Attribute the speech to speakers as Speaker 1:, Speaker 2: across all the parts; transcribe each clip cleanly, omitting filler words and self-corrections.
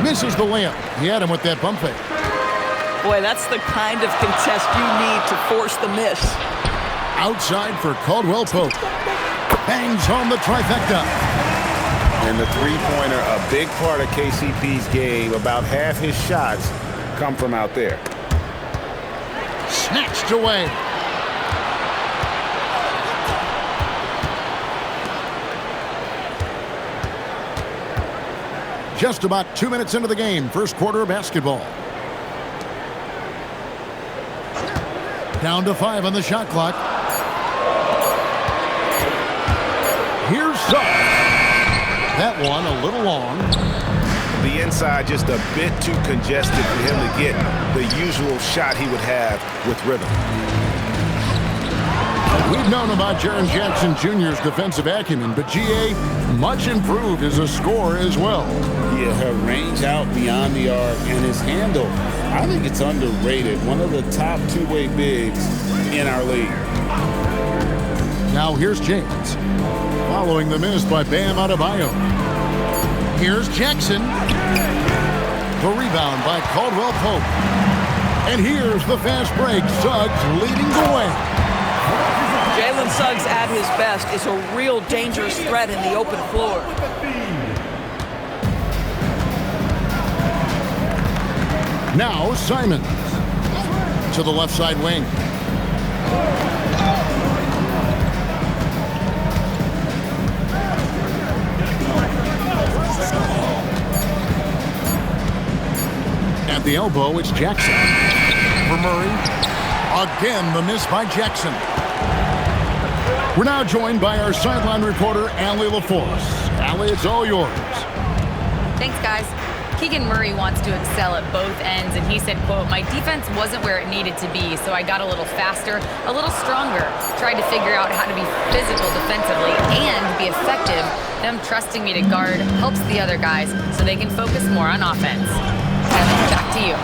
Speaker 1: Misses the layup. He had him with that bump fake.
Speaker 2: Boy, that's the kind of contest you need to force the miss.
Speaker 1: Outside for Caldwell Pope. Bangs home the trifecta.
Speaker 3: And the three-pointer, a big part of KCP's game. About half his shots come from out there.
Speaker 1: Snatched away. Just about 2 minutes into the game, first quarter of basketball. Down to 5 on the shot clock. Here's Suggs. That one a little long.
Speaker 3: The inside just a bit too congested for him to get the usual shot he would have with rhythm.
Speaker 1: We've known about Jaren Jackson Jr.'s defensive acumen, but GA much improved as a scorer as well.
Speaker 3: Yeah, her range out beyond the arc and his handle, I think it's underrated. One of the top two-way bigs in our league.
Speaker 1: Now here's James. Following the miss by Bam Adebayo. Here's Jackson. The rebound by Caldwell Pope. And here's the fast break. Suggs leading the way.
Speaker 2: Jalen Suggs at his best is a real dangerous threat in the open floor.
Speaker 1: Now Simons to the left side wing. At the elbow, it's Jackson. For Murray. Again, the miss by Jackson. We're now joined by our sideline reporter, Allie LaForce. Allie, it's all yours.
Speaker 4: Thanks, guys. Keegan Murray wants to excel at both ends, and he said, quote, "My defense wasn't where it needed to be, so I got a little faster, a little stronger, tried to figure out how to be physical defensively and be effective. Them trusting me to guard helps the other guys so they can focus more on offense." Kevin, back to you.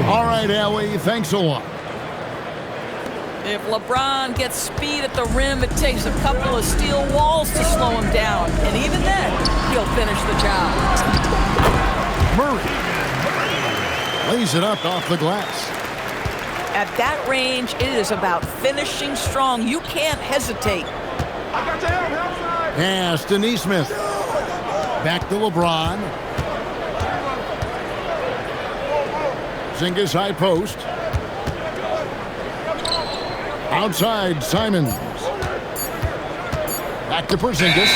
Speaker 1: All right, Allie, thanks a lot.
Speaker 2: If LeBron gets speed at the rim, it takes a couple of steel walls to slow him down. And even then, he'll finish the job.
Speaker 1: Murray lays it up off the glass.
Speaker 2: At that range, it is about finishing strong. You can't hesitate.
Speaker 1: Pass to Nesmith. Back to LeBron. Zingas high post. Outside, Simons. Back to Porzingis.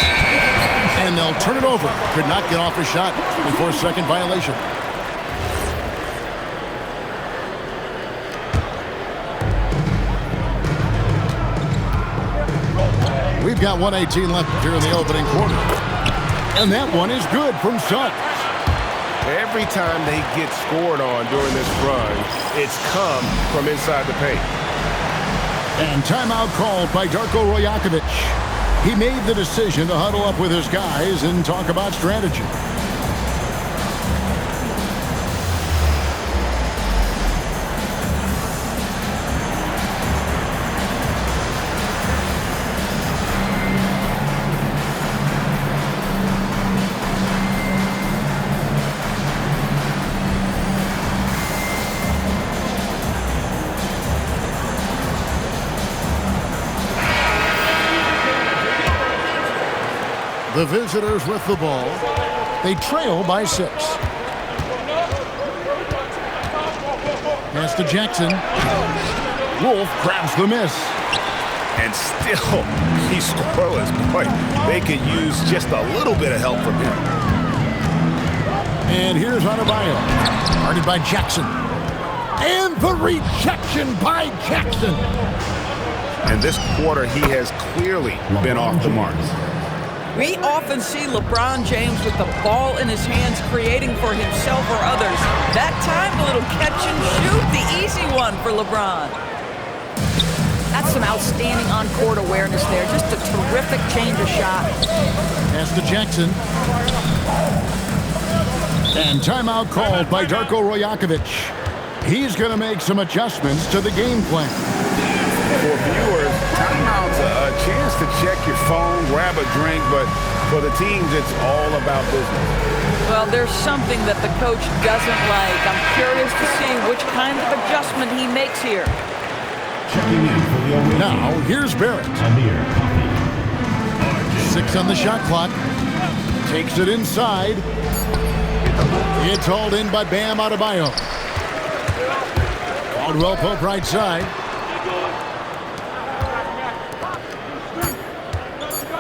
Speaker 1: And they'll turn it over. Could not get off a shot before second violation. We've got 1:18 left here in the opening quarter. And that one is good from Suggs.
Speaker 3: Every time they get scored on during this run, it's come from inside the paint.
Speaker 1: And timeout called by Darko Rajakovic. He made the decision to huddle up with his guys and talk about strategy. The visitors with the ball. They trail by 6. Pass to Jackson. Wolf grabs the miss.
Speaker 3: And still, he's scoreless. Boy, they could use just a little bit of help from him.
Speaker 1: And here's Adebayo. Guarded by Jackson. And the rejection by Jackson.
Speaker 3: And this quarter, he has clearly been off the mark.
Speaker 2: We often see LeBron James with the ball in his hands creating for himself or others. That time, a little catch and shoot, the easy one for LeBron. That's some outstanding on-court awareness there. Just a terrific change of shot.
Speaker 1: Pass to Jackson. And timeout called by Darko Rajakovic. He's going to make some adjustments to the game plan.
Speaker 3: For viewers, timeout's a chance to check your phone, grab a drink, but for the teams, it's all about business.
Speaker 2: Well, there's something that the coach doesn't like. I'm curious to see which kind of adjustment he makes here.
Speaker 5: Checking in for the away
Speaker 1: Now,
Speaker 5: team,
Speaker 1: here's Barrett.
Speaker 5: Amir Coffey.
Speaker 1: 6 on the shot clock. Takes it inside. It's hauled in by Bam Adebayo. Caldwell Pope right side.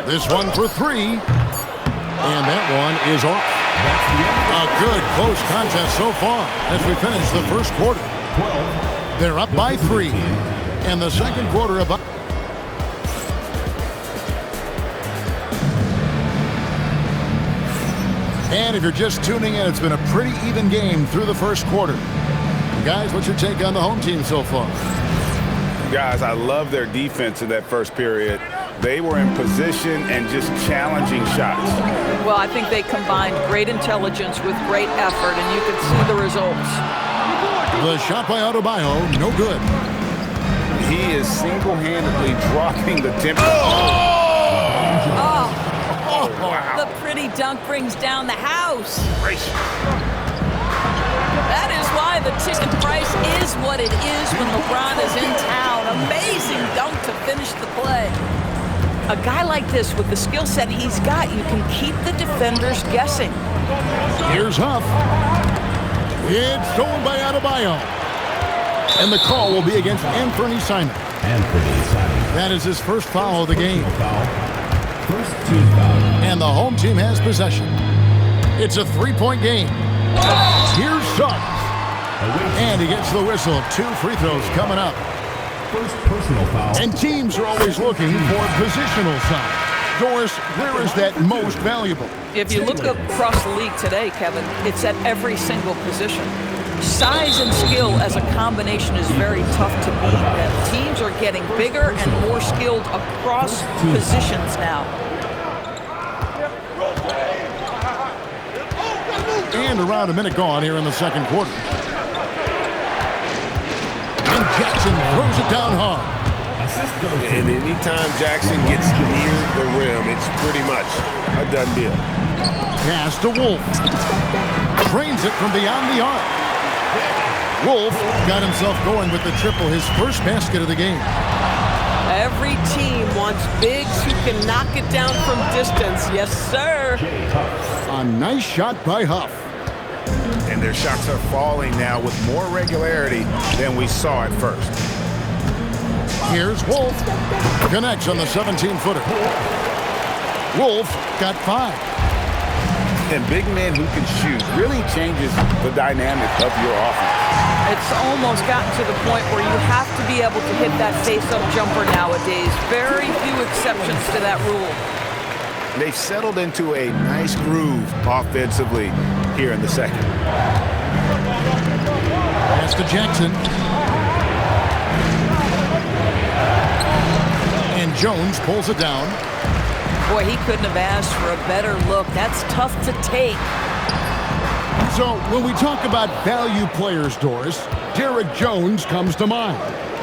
Speaker 1: This one for 3. And that one is off. A good close contest so far as we finish the first quarter.
Speaker 5: 12.
Speaker 1: They're up by 3. And the second quarter about. And if you're just tuning in, it's been a pretty even game through the first quarter. Guys, what's your take on the home team so far?
Speaker 3: Guys, I love their defense in that first period. They were in position and just challenging shots.
Speaker 2: Well, I think they combined great intelligence with great effort, and you can see the results.
Speaker 1: The shot by Adebayo, no good.
Speaker 3: He is single-handedly dropping the tempo.
Speaker 2: Wow. The pretty dunk brings down the house. That is why the ticket price is what it is when LeBron is in town. Amazing dunk to finish the play. A guy like this, with the skill set he's got, you can keep the defenders guessing.
Speaker 1: Here's Huff. It's stolen by Adebayo. And the call will be against Anthony Simon. That is his first foul of the game.
Speaker 5: First team foul.
Speaker 1: And the home team has possession. It's a 3-point game. Here's Suggs. And he gets the whistle. 2 free throws coming up.
Speaker 5: First personal foul.
Speaker 1: And teams are always looking for positional size. Doris, where is that most valuable?
Speaker 2: If you look across the league today, Kevin, it's at every single position. Size and skill as a combination is very tough to beat. And teams are getting bigger and more skilled across positions now.
Speaker 1: And around a minute gone here in the second quarter. And Jackson throws it down hard.
Speaker 6: And anytime Jackson gets near the rim, it's pretty much a done deal.
Speaker 1: Pass to Wolf. Drains it from beyond the arc. Wolf got himself going with the triple, his first basket of the game.
Speaker 2: Every team wants bigs who can knock it down from distance. Yes, sir.
Speaker 1: A nice shot by Huff.
Speaker 6: And their shots are falling now with more regularity than we saw at first.
Speaker 1: Here's Wolf. Connects on the 17-footer. Wolf got 5.
Speaker 3: And big men who can shoot really changes the dynamic of your offense.
Speaker 2: It's almost gotten to the point where you have to be able to hit that face-up jumper nowadays. Very few exceptions to that rule.
Speaker 6: They've settled into a nice groove offensively here in the second.
Speaker 1: Pass to Jackson. And Jones pulls it down.
Speaker 2: Boy, he couldn't have asked for a better look. That's tough to take.
Speaker 1: So when we talk about value players, Doris, Derek Jones comes to mind.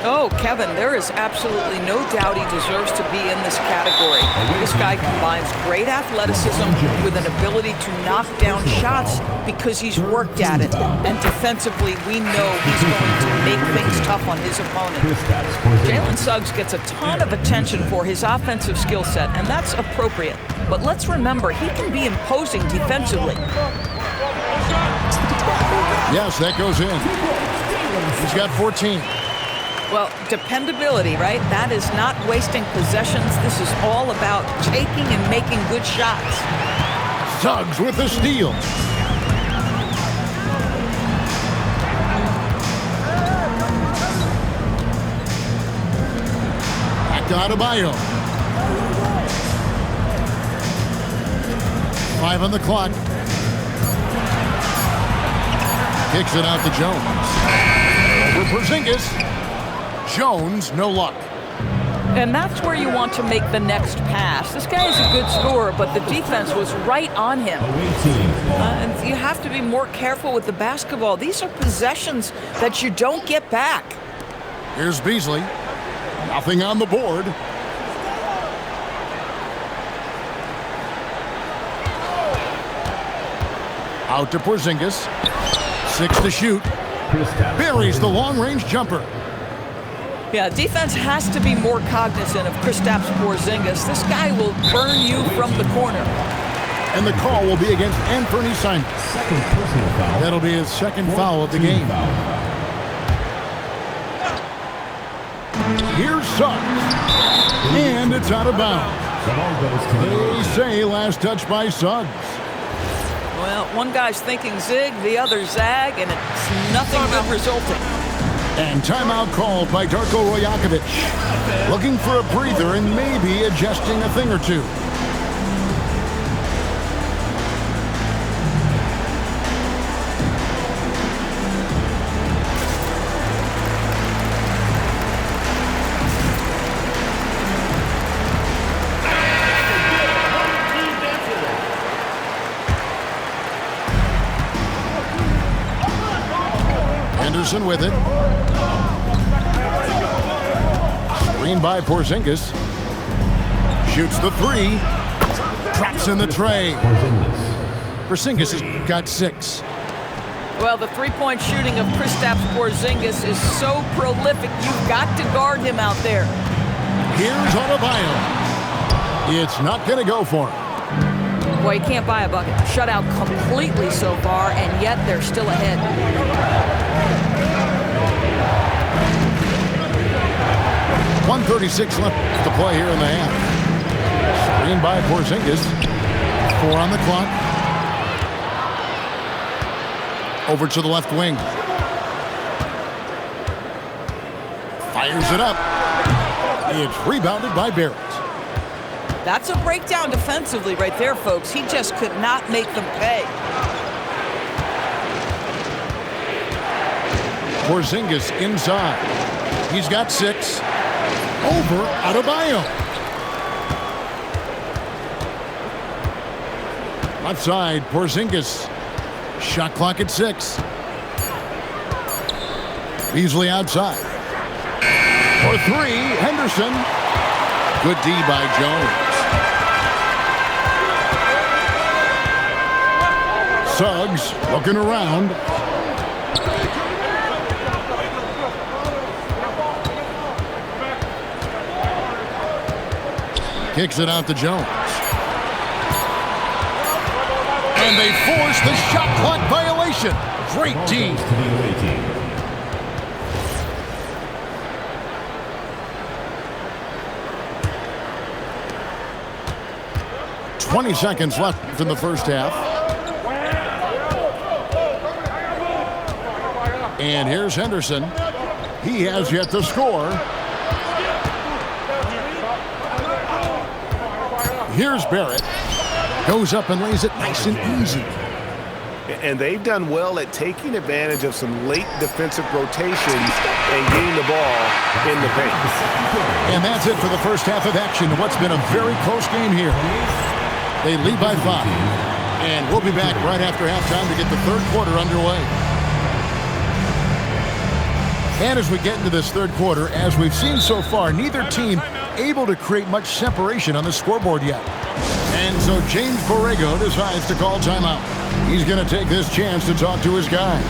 Speaker 2: Oh, Kevin, there is absolutely no doubt he deserves to be in this category. This guy combines great athleticism with an ability to knock down shots because he's worked at it. And defensively, we know he's going to make things tough on his opponent. Jalen Suggs gets a ton of attention for his offensive skill set, and that's appropriate. But let's remember, he can be imposing defensively.
Speaker 1: Yes, that goes in. He's got 14.
Speaker 2: Well, dependability, right? That is not wasting possessions. This is all about taking and making good shots.
Speaker 1: Suggs with the steal. Back to Adebayo. 5 on the clock. Kicks it out to Jones. Over Porzingis. Jones, no luck.
Speaker 2: And that's where you want to make the next pass. This guy is a good scorer, but the defense was right on him. And you have to be more careful with the basketball. These are possessions that you don't get back.
Speaker 1: Here's Beasley. Nothing on the board. Out to Porzingis. 6 to shoot. Buries the long-range jumper.
Speaker 2: Yeah, defense has to be more cognizant of Kristaps Porzingis. This guy will burn you from the corner.
Speaker 1: And the call will be against Anthony Simons.
Speaker 5: Second personal foul.
Speaker 1: That'll be his second foul of the game. Here's Suggs. And it's out of bounds. They say last touch by Suggs.
Speaker 2: Well, one guy's thinking zig, the other zag, and it's nothing good resulting.
Speaker 1: And timeout called by Darko Rajakovic. Looking for a breather and maybe adjusting a thing or two. Henderson with it. Screen by Porzingis. Shoots the 3. Traps in the tray. Porzingis has got 6.
Speaker 2: Well, the three-point shooting of Kristaps Porzingis is so prolific, you've got to guard him out there.
Speaker 1: Here's Adebayo. It's not going to go for him.
Speaker 2: Boy, you can't buy a bucket. Shut out completely so far, and yet they're still ahead.
Speaker 1: 1:36 left to play here in the half. Screen by Porzingis. 4 on the clock. Over to the left wing. Fires it up. It's rebounded by Barrett.
Speaker 2: That's a breakdown defensively right there, folks. He just could not make them pay.
Speaker 1: Porzingis inside. He's got 6. Over Adebayo. Left side, Porzingis. Shot clock at 6. Beasley outside. For 3, Henderson. Good D by Jones. Suggs looking around. Kicks it out to Jones. And they force the shot clock violation. Great D. 20 seconds left in the first half. And here's Henderson. He has yet to score. Here's Barrett. Goes up and lays it nice and easy.
Speaker 6: And they've done well at taking advantage of some late defensive rotations and getting the ball in the paint.
Speaker 1: And that's it for the first half of action. What's been a very close game here. They lead by 5. And we'll be back right after halftime to get the third quarter underway. And as we get into this third quarter, as we've seen so far, neither team able to create much separation on the scoreboard yet. And so James Borrego decides to call timeout. He's going to take this chance to talk to his guys.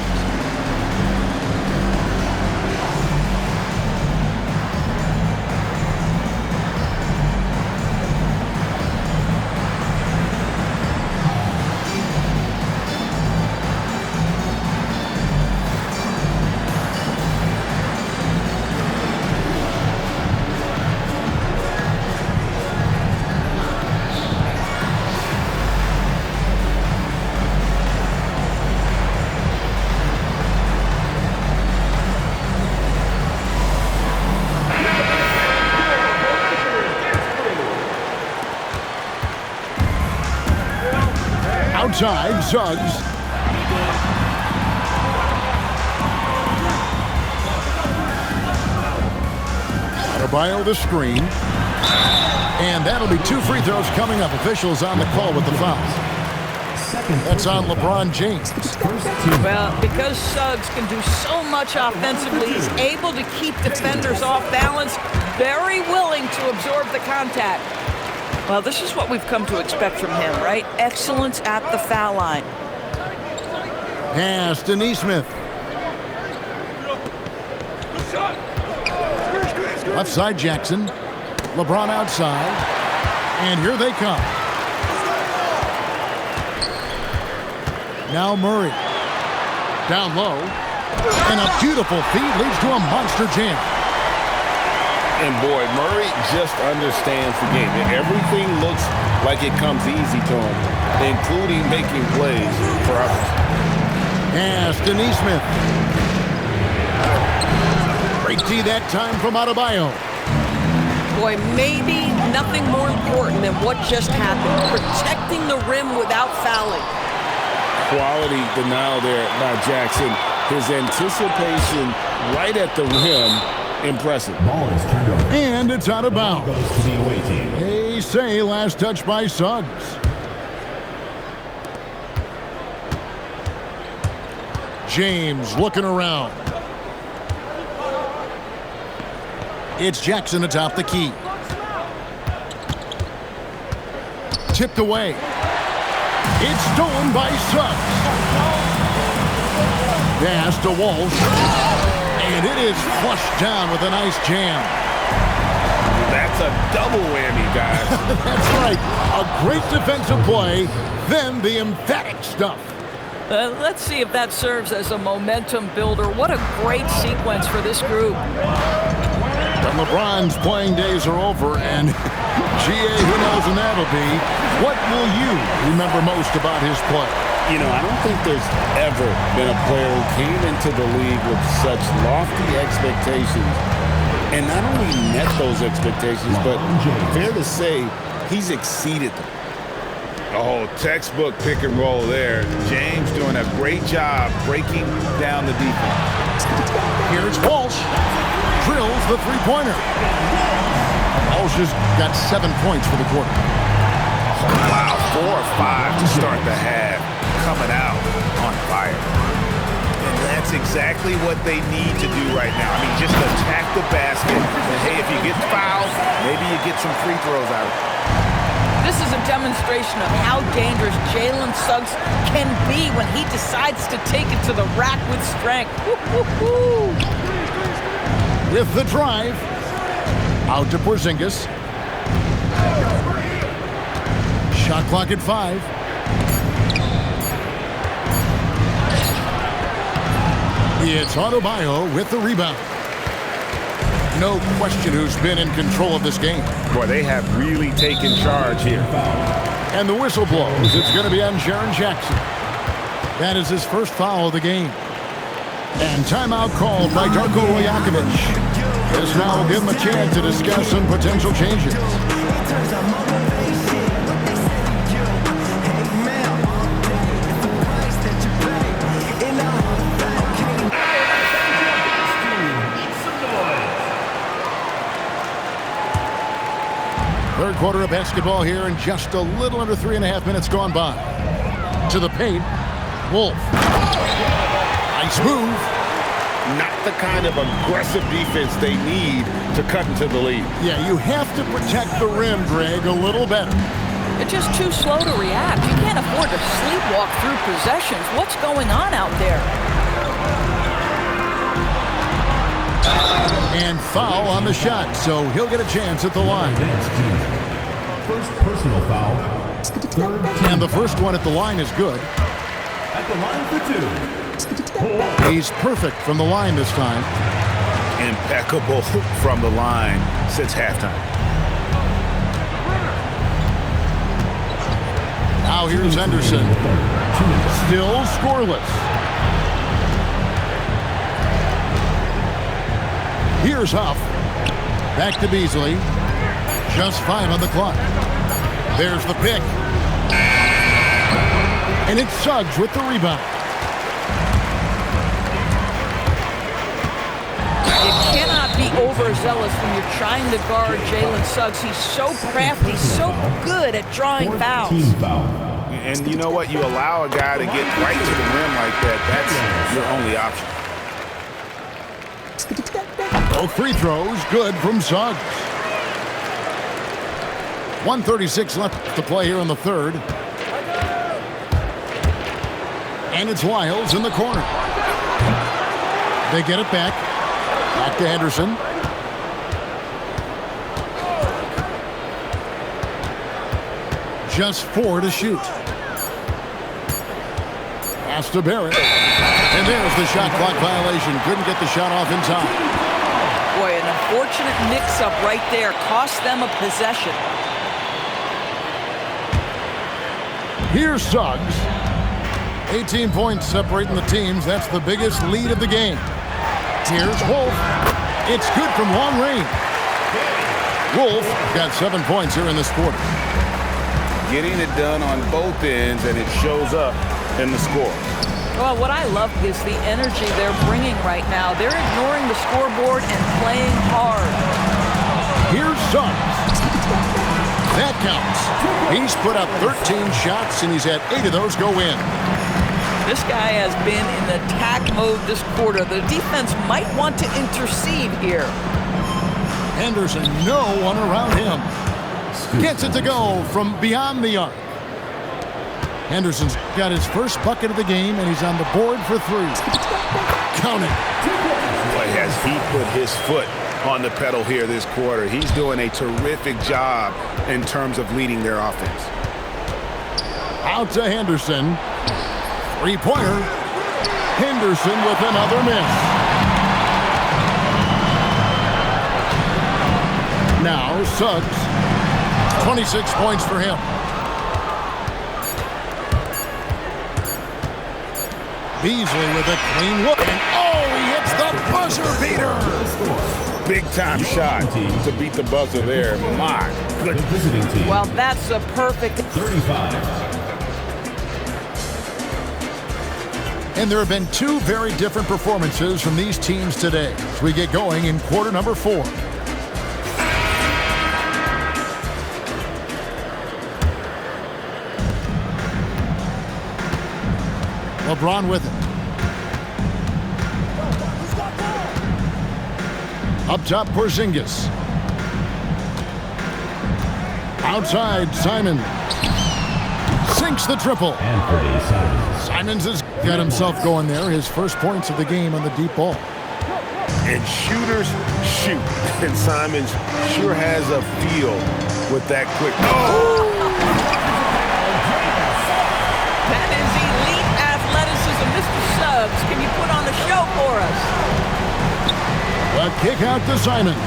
Speaker 1: Outside, Suggs. Adebayo the screen. And that'll be 2 free throws coming up. Officials on the call with the foul. That's on LeBron James.
Speaker 2: Well, because Suggs can do so much offensively, he's able to keep defenders off balance, very willing to absorb the contact. Well, this is what we've come to expect from him, right? Excellence at the foul line.
Speaker 1: Pass to Neesmith. Left side Jackson. LeBron outside. And here they come. Now Murray. Down low. And a beautiful feed leads to a monster jam.
Speaker 3: And boy, Murray just understands the game. Everything looks like it comes easy to him, including making plays for others.
Speaker 1: Pass to Neesmith. Great D that time from Adebayo.
Speaker 2: Boy, maybe nothing more important than what just happened. Protecting the rim without fouling.
Speaker 3: Quality denial there by Jackson. His anticipation right at the rim, impressive.
Speaker 5: Ball is turned over.
Speaker 1: And it's out of bounds.
Speaker 5: Goes to the away team.
Speaker 1: They say last touch by Suggs. James looking around. It's Jackson atop the key. Tipped away. It's stolen by Suggs. Pass to Walsh. And it is flushed down with a nice jam.
Speaker 3: That's a double whammy, guys.
Speaker 1: That's right. A great defensive play, then the emphatic stuff.
Speaker 2: Let's see if that serves as a momentum builder. What a great sequence for this group.
Speaker 1: But LeBron's playing days are over, and GA, who knows when that'll be. What will you remember most about his play?
Speaker 3: You know, I don't think there's ever been a player who came into the league with such lofty expectations and not only met those expectations, but fair to say, he's exceeded them. Oh, textbook pick and roll there. James doing a great job breaking down the defense.
Speaker 1: Here's Walsh. Drills the three-pointer. Walsh has got 7 points for the quarter.
Speaker 6: Oh, wow, 4 or 5 to start the half. Coming out on fire. And that's exactly what they need to do right now. I mean, just attack the basket. And, hey, if you get fouled, maybe you get some free throws out of it.
Speaker 2: This is a demonstration of how dangerous Jalen Suggs can be when he decides to take it to the rack with strength. Woo-hoo-hoo.
Speaker 1: With the drive. Out to Porzingis. Shot clock at 5. It's Adebayo with the rebound. No question who's been in control of this game.
Speaker 6: Boy, they have really taken charge here.
Speaker 1: And the whistle blows. It's going to be on Jaren Jackson. That is his first foul of the game. And timeout called by Darko Rajakovic. This now will give him a chance to discuss some potential changes. Third quarter of basketball here, and just a little under 3.5 minutes gone by. To the paint, Wolf. Nice move.
Speaker 3: Not the kind of aggressive defense they need to cut into the lead.
Speaker 1: Yeah, you have to protect the rim, Greg, a little better.
Speaker 2: They're just too slow to react. You can't afford to sleepwalk through possessions. What's going on out there?
Speaker 1: And foul on the shot, so he'll get a chance at the line.
Speaker 5: First personal foul.
Speaker 1: And the first one at the line is good.
Speaker 5: At the line for 2.
Speaker 1: He's perfect from the line this time.
Speaker 6: Impeccable from the line since halftime.
Speaker 1: Now here's Henderson. Still scoreless. Here's Huff. Back to Beasley. Just 5 on the clock. There's the pick. And it's Suggs with the rebound.
Speaker 2: You cannot be overzealous when you're trying to guard Jalen Suggs. He's so crafty, so good at drawing fouls.
Speaker 5: Team foul.
Speaker 6: And you know what? You allow a guy to get right to the rim like that. That's your only option.
Speaker 1: Both free throws good from Suggs. 1:36 left to play here in the third. And it's Wiles in the corner. They get it back. Back to Henderson. Just 4 to shoot. Pass to Barrett. And there's the shot clock violation. Couldn't get the shot off in time.
Speaker 2: Boy, an unfortunate mix-up right there. Cost them a possession.
Speaker 1: Here's Suggs. 18 points separating the teams. That's the biggest lead of the game. Here's Wolf. It's good from long range. Wolf got 7 points here in this quarter.
Speaker 3: Getting it done on both ends, and it shows up in the score.
Speaker 2: Well, what I love is the energy they're bringing right now. They're ignoring the scoreboard and playing hard.
Speaker 1: Here's Suggs. That counts. He's put up 13 shots, and he's had 8 of those go in.
Speaker 2: This guy has been in attack mode this quarter. The defense might want to intercede here.
Speaker 1: Henderson, no one around him. Gets it to go from beyond the arc. Henderson's got his first bucket of the game, and he's on the board for 3. Count it.
Speaker 6: Boy, has he put his foot on the pedal here this quarter. He's doing a terrific job in terms of leading their offense.
Speaker 1: Out to Henderson. 3-pointer. Henderson with another miss. Now Suggs. 26 points for him. Beasley with a clean look. And he hits the buzzer beater.
Speaker 3: Big time shot to beat the buzzer there. My goodness.
Speaker 5: Visiting team.
Speaker 2: Well, that's a perfect.
Speaker 5: 35.
Speaker 1: And there have been 2 very different performances from these teams today as we get going in quarter number 4. LeBron with it. Up top, Porzingis. Outside, Simon. Sinks the triple. Simons has got himself going there. His first points of the game on the deep ball.
Speaker 6: And shooters shoot. And Simons sure has a feel with that quick.
Speaker 2: That is elite athleticism. Mr. Suggs, can you put on the show for us?
Speaker 1: A kick out to Simons.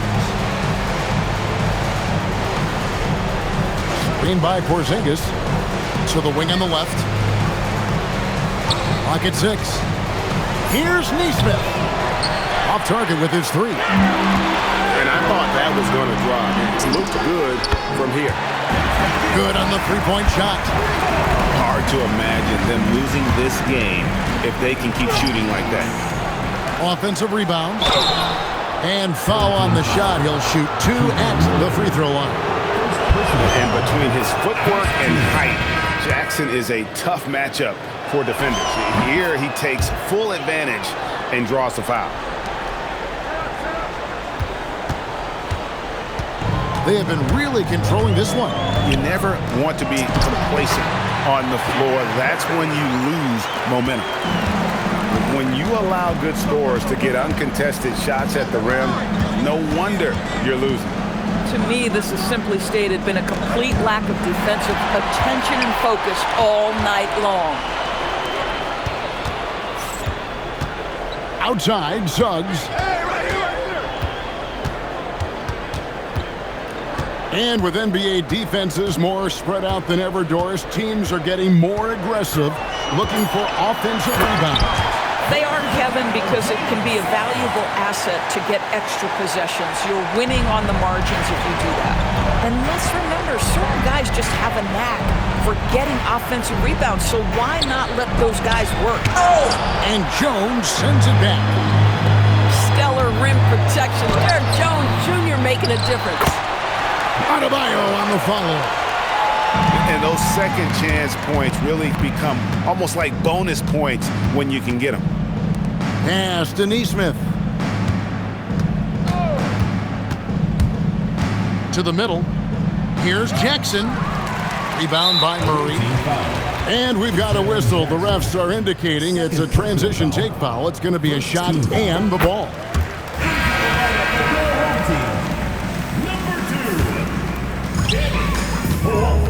Speaker 1: Screen by Porzingis. To the wing on the left. Pocket 6. Here's Neesmith. Off target with his 3.
Speaker 3: And I thought that was going to drop. It looked good from here.
Speaker 1: Good on the 3-point shot.
Speaker 6: Hard to imagine them losing this game if they can keep shooting like that.
Speaker 1: Offensive rebound. And foul on the shot. He'll shoot 2 at the free throw line.
Speaker 6: And between his footwork and height, Jackson is a tough matchup for defenders. Here he takes full advantage and draws the foul.
Speaker 1: They have been really controlling this one.
Speaker 6: You never want to be complacent on the floor. That's when you lose momentum. When you allow good scorers to get uncontested shots at the rim, no wonder you're losing.
Speaker 2: To me, this has simply stated been a complete lack of defensive attention and focus all night long.
Speaker 1: Outside, Suggs. And with NBA defenses more spread out than ever, Doris, teams are getting more aggressive, looking for offensive rebounds.
Speaker 2: They are, Kevin, because it can be a valuable asset to get extra possessions. You're winning on the margins if you do that. And let's remember, certain guys just have a knack for getting offensive rebounds, so why not let those guys work?
Speaker 1: And Jones sends it back.
Speaker 2: Stellar rim protection. Derek Jones Jr. making a difference.
Speaker 1: Adebayo on the follow.
Speaker 6: And those second chance points really become almost like bonus points when you can get them.
Speaker 1: Pass to Neesmith. To the middle. Here's Jackson. Rebound by Murray. And we've got a whistle. The refs are indicating it's a transition take foul. It's going to be a shot and the ball.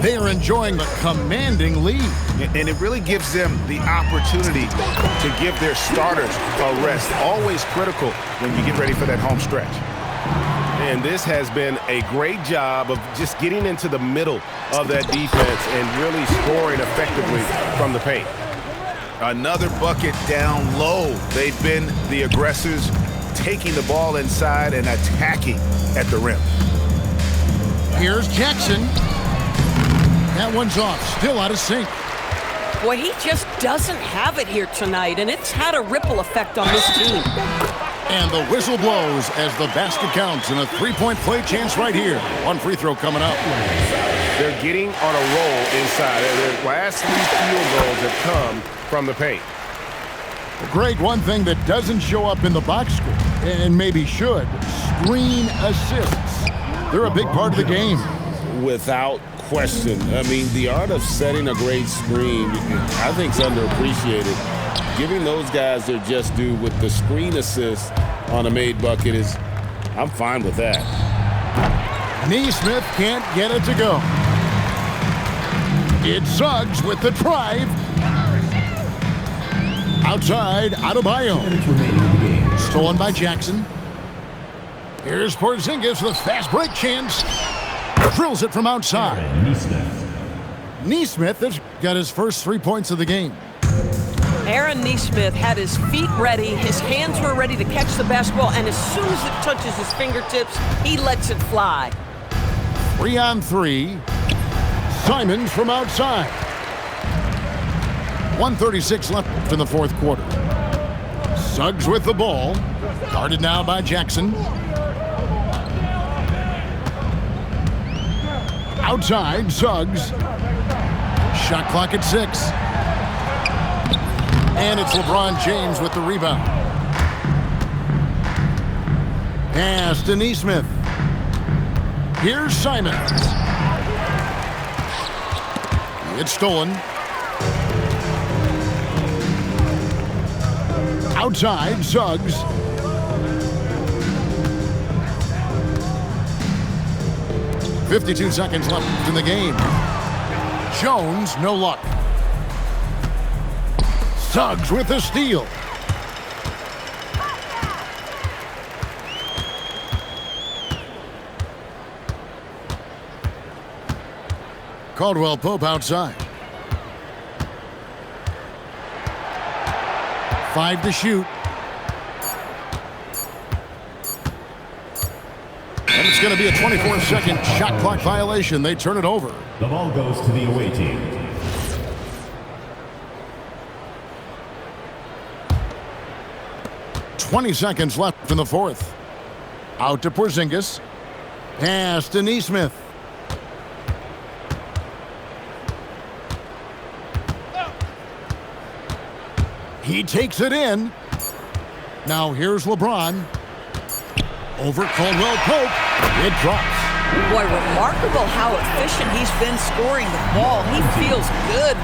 Speaker 1: They are enjoying the commanding lead.
Speaker 6: And it really gives them the opportunity to give their starters a rest. Always critical when you get ready for that home stretch.
Speaker 7: And this has been a great job of just getting into the middle of that defense and really scoring effectively from the paint.
Speaker 6: Another bucket down low. They've been the aggressors, taking the ball inside and attacking at the rim.
Speaker 1: Here's Jackson. That one's off, still out of sync.
Speaker 8: Boy, he just doesn't have it here tonight, and it's had a ripple effect on this team.
Speaker 1: And the whistle blows as the basket counts, and a three-point play chance right here. One free throw coming up.
Speaker 7: They're getting on a roll inside. Their last 3 field goals have come from the paint.
Speaker 1: Greg, one thing that doesn't show up in the box score, and maybe should, screen assists. They're a big part of the game.
Speaker 3: Without question. I mean, the art of setting a great screen, I think, is underappreciated. Giving those guys their just due with the screen assist on a made bucket is, I'm fine with that.
Speaker 1: Neesmith can't get it to go. It's Suggs with the drive. Outside, Adebayo. Stolen by Jackson. Here's Porzingis with a fast break chance. Drills it from outside. Neesmith has got his first 3 points of the game.
Speaker 8: Aaron Neesmith had his feet ready, his hands were ready to catch the basketball, and as soon as it touches his fingertips, he lets it fly.
Speaker 1: 3-on-3. Simons from outside. 1:36 left in the fourth quarter. Suggs with the ball. Guarded now by Jackson. Outside, Suggs. Shot clock at 6. And it's LeBron James with the rebound. Pass to Neesmith. Here's Simons. It's stolen. Outside, Suggs. .52 seconds left in the game. Jones, no luck. Suggs with the steal. Caldwell Pope outside. 5 to shoot. And it's going to be a 24-second shot clock violation. They turn it over.
Speaker 5: The ball goes to the away team.
Speaker 1: .20 seconds left in the fourth. Out to Porzingis. Pass to Neesmith. He takes it in. Now here's LeBron. Over Caldwell Pope. It drops.
Speaker 2: Boy, remarkable how efficient he's been scoring the ball. He feels good.